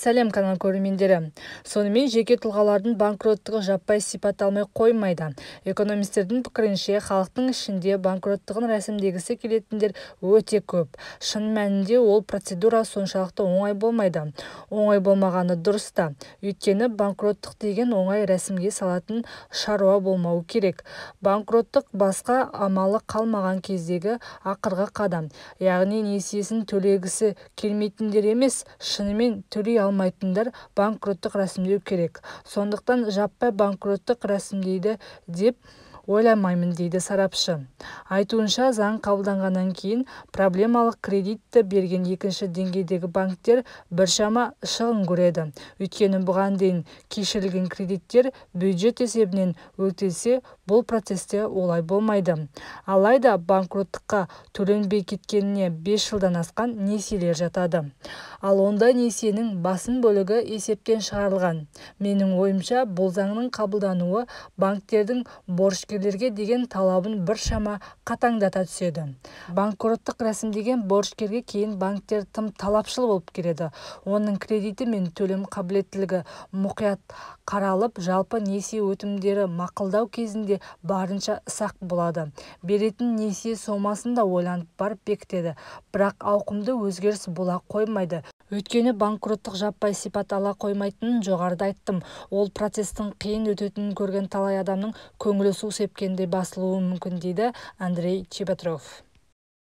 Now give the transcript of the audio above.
Сәлем канал көрермендері. Сонымен жеке тұлғалардың банкроттығы жаппай сипатталмай қоймайды. Экономистердің пікірінше, халықтың ішінде банкроттығын рәсімдегісі келетіндер өте көп. Шын мәнінде ол процедура соншалықты оңай болмайды. Оңай болмағаны дұрыс та. Өйткені банкроттық деген оңай рәсімге салатын шаруа болмауы керек. Банкроттық басқа амалы қалмаған кездегі ақырғы қадам. Яғни несиесін төлегісі келмейтіндер емес, шынымен төлей алмайтындар банкроттық рәсімдеу керек. Сондықтан жаппай банкроттық рәсімдейді деп ойламаймын, дейді сарапшы. Айтуынша, заң қабылданғаннан кейін проблемалық кредитті берген екінші деңгейдегі банктер біршама шығын көреді. Өйткені бұған дейін кешірілген кредиттер бюджет есебінен өтелсе, бұл процесте олай болмайды. Алайда банкроттыққа төленбей кеткеніне 5 жылдан асқан несиелер жатады. Ал онда несиенің басым бөлігі есептен шығарылған. Менің ойымша, бұл заңның қабылдануы банктердің борышкерлерге деген талабын біршама қатаңдата түседі. Банкроттық рәсімдеген борышкерге кейін банктер тым талапшыл болып келеді. Оның кредиті мен төлем қабілеттілігі мұқият қаралып, жалпы несие өтімдері мақұлдау кезінде барынша сақ болады. Беретін несие сомасын да ойланып барып бекітеді. Бірақ ауқымды өзгеріс бола қоймайды. Өйткені банкроттық жаппай сипат ала қоймайтынын жоғарыда айттым. Ол процестің қиын өтетінін көрген талай адамның көңілі су сепкенде басылуы мүмкін, дейді Андрей Чеботарев.